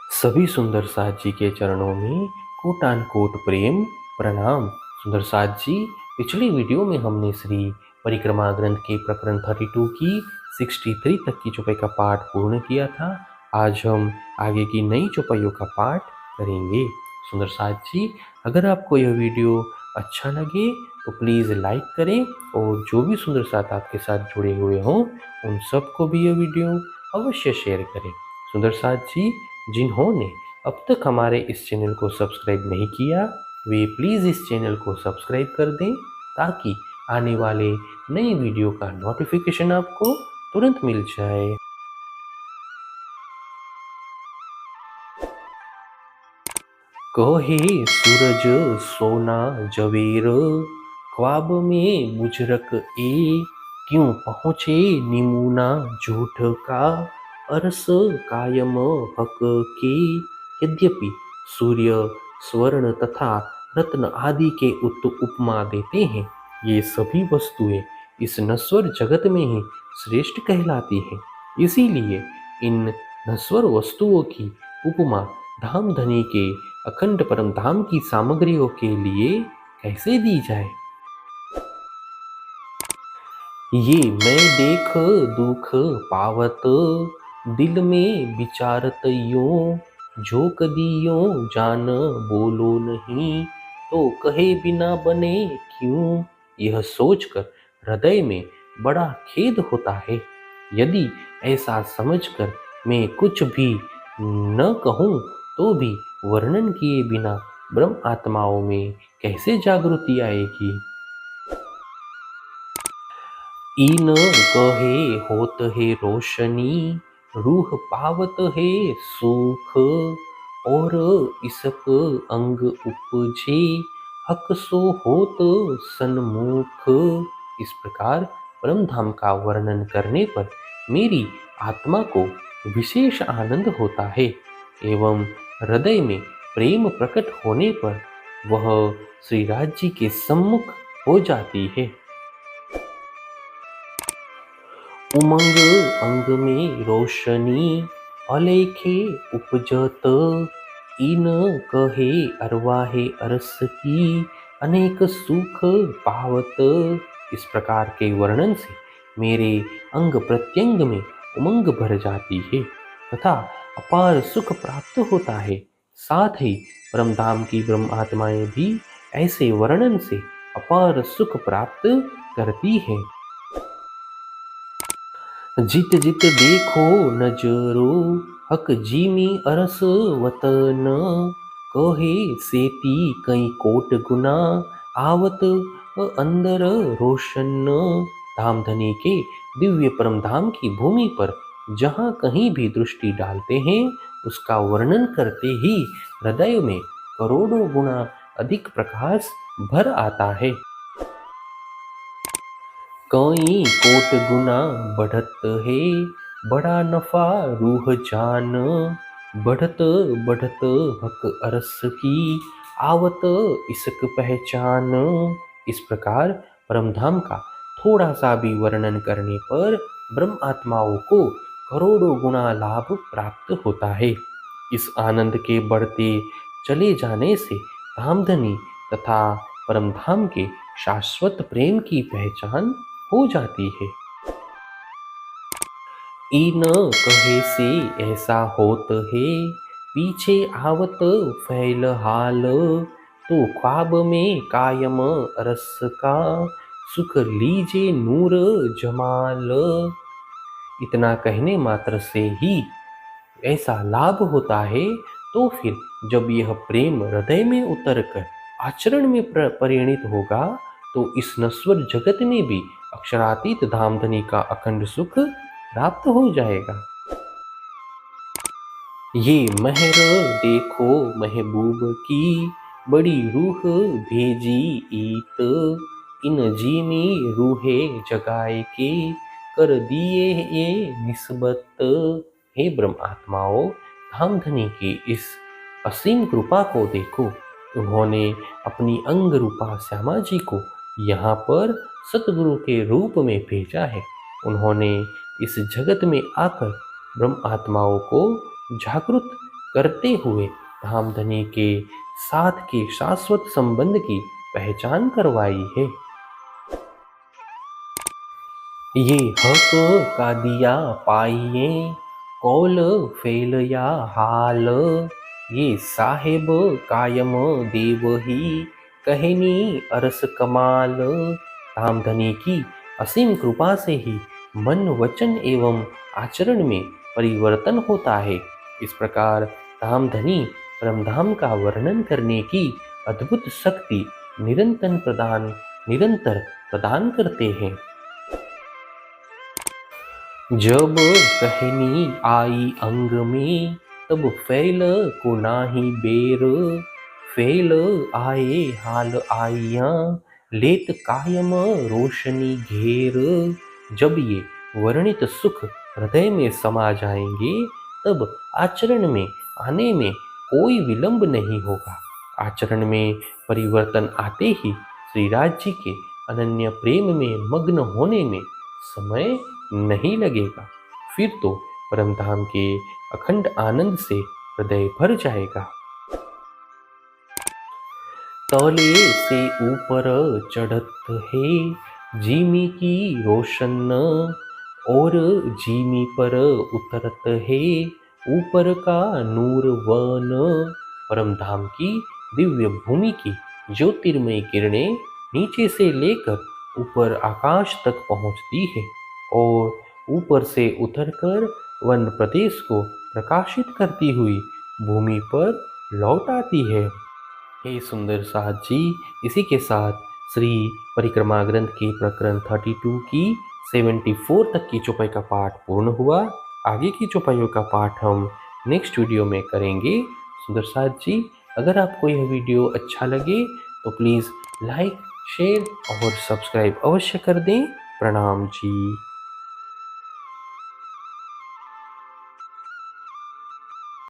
सभी सुंदर साथ जी के चरणों में कोटान कोट प्रेम प्रणाम। सुंदर साथ जी, पिछली वीडियो में हमने श्री परिक्रमा ग्रंथ के प्रकरण 32 की 63 तक की चौपाई का पाठ पूर्ण किया था। आज हम आगे की नई चौपाइयों का पाठ करेंगे। सुंदर साथ जी, अगर आपको यह वीडियो अच्छा लगे तो प्लीज़ लाइक करें और जो भी सुंदर साथ आपके साथ जुड़े हुए हों उन सबको भी यह वीडियो अवश्य शेयर करें। सुंदर साथ जी, जिन्होंने अब तक हमारे इस चैनल को सब्सक्राइब नहीं किया, वे प्लीज़ इस चैनल को सब्सक्राइब कर दें ताकि आने वाले नई वीडियो का नोटिफिकेशन आपको तुरंत मिल जाए। कहे सूरज सोना जवेर, ख्वाब में मुजरक ए, क्यों पहुँचे निमुना झूठ का, अरस कायम हक के। यद्यपि सूर्य, स्वर्ण तथा रत्न आदि के उपमा देते हैं, ये सभी वस्तुएं इस नश्वर जगत में ही श्रेष्ठ कहलाती हैं। इसीलिए इन नश्वर वस्तुओं की उपमा धाम धनी के अखंड परम धाम की सामग्रियों के लिए कैसे दी जाए। ये मैं देख दुख पावत, दिल में विचारत यूं, जो कदियों जान बोलो नहीं, तो कहे बिना बने क्यों। यह सोचकर हृदय में बड़ा खेद होता है। यदि ऐसा समझकर मैं कुछ भी न कहूँ तो भी वर्णन किए बिना ब्रह्म आत्माओं में कैसे जागृति आएगी। इन कहे होत है रोशनी, रूह पावत है सुख, और इसक अंग उपजे, हक सो होत सन्मुख। इस प्रकार परम धाम का वर्णन करने पर मेरी आत्मा को विशेष आनंद होता है एवं हृदय में प्रेम प्रकट होने पर वह श्री राज जी के सम्मुख हो जाती है। उमंग अंग में रोशनी, अलेखे उपजत, इन कहे अरवाहे अरस की, अनेक सुख पावत। इस प्रकार के वर्णन से मेरे अंग प्रत्यंग में उमंग भर जाती है तथा अपार सुख प्राप्त होता है। साथ ही परमधाम की ब्रह्म आत्माएं भी ऐसे वर्णन से अपार सुख प्राप्त करती है। जित जित देखो नजरो, हक जीमी अरस वतन, कहे सेती कई कोट गुना, आवत अंदर रोशन। धामधनी के दिव्य परम धाम की भूमि पर जहाँ कहीं भी दृष्टि डालते हैं उसका वर्णन करते ही हृदय में करोड़ों गुना अधिक प्रकाश भर आता है। कई कोट गुना बढ़त है, बड़ा नफा रूह जान, बढ़त बढ़त हक अरस की, आवत इसक पहचान। इस प्रकार परमधाम का थोड़ा सा भी वर्णन करने पर ब्रह्म आत्माओं को करोड़ों गुना लाभ प्राप्त होता है। इस आनंद के बढ़ते चले जाने से धामधनी तथा परमधाम के शाश्वत प्रेम की पहचान हो जाती है। इन कहे से ऐसा होत है, पीछे आवत फैल हाल, तो ख्वाब में कायम रस का, सुख लीजे नूर जमाल। इतना कहने मात्र से ही ऐसा लाभ होता है, तो फिर जब यह प्रेम हृदय में उतर कर आचरण में परिणित होगा तो इस नश्वर जगत में भी अक्षरातीत धामधनी का अखंड सुख प्राप्त हो जाएगा। ये महर देखो महबूब की, बड़ी रूह भेजी ईत, इन जीनी रूहे जगाए के, कर दिए ये निस्बत। हे ब्रह्म आत्माओं, धामधनी की इस असीम कृपा को देखो। उन्होंने अपनी अंग रूपा श्यामा जी को यहाँ पर सतगुरु के रूप में भेजा है। उन्होंने इस जगत में आकर ब्रह्म आत्माओं को जागृत करते हुए धामधनी के साथ के शाश्वत संबंध की पहचान करवाई है। ये हक का दिया पाइए कौल फेल या हाल, ये साहेब कायम देव ही कहनी अरस कमाल। धामधनी की असीम कृपा से ही मन वचन एवं आचरण में परिवर्तन होता है। इस प्रकार धामधनी परमधाम का वर्णन करने की अद्भुत शक्ति निरंतर प्रदान करते हैं। जब कहनी आई अंग में तब फैल को नाही बेर, फैल आए हाल आइया लेत कायम रोशनी घेर। जब ये वर्णित सुख हृदय में समा जाएंगे तब आचरण में आने में कोई विलंब नहीं होगा। आचरण में परिवर्तन आते ही श्रीराज जी के अनन्य प्रेम में मग्न होने में समय नहीं लगेगा। फिर तो परमधाम के अखंड आनंद से हृदय भर जाएगा। तले से ऊपर चढ़त है जीमी की रोशन, और जीमी पर उतरत है ऊपर का नूर वन। परमधाम की दिव्य भूमि की ज्योतिर्मय किरणें नीचे से लेकर ऊपर आकाश तक पहुंचती है और ऊपर से उतरकर वन प्रदेश को प्रकाशित करती हुई भूमि पर लौट आती है। हे सुंदर साथ जी, इसी के साथ श्री परिक्रमा ग्रंथ के प्रकरण 32 की 74 तक की चौपाई का पाठ पूर्ण हुआ। आगे की चौपाइयों का पाठ हम नेक्स्ट वीडियो में करेंगे। सुंदर साथ जी, अगर आपको यह वीडियो अच्छा लगे तो प्लीज़ लाइक, शेयर और सब्सक्राइब अवश्य कर दें। प्रणाम जी।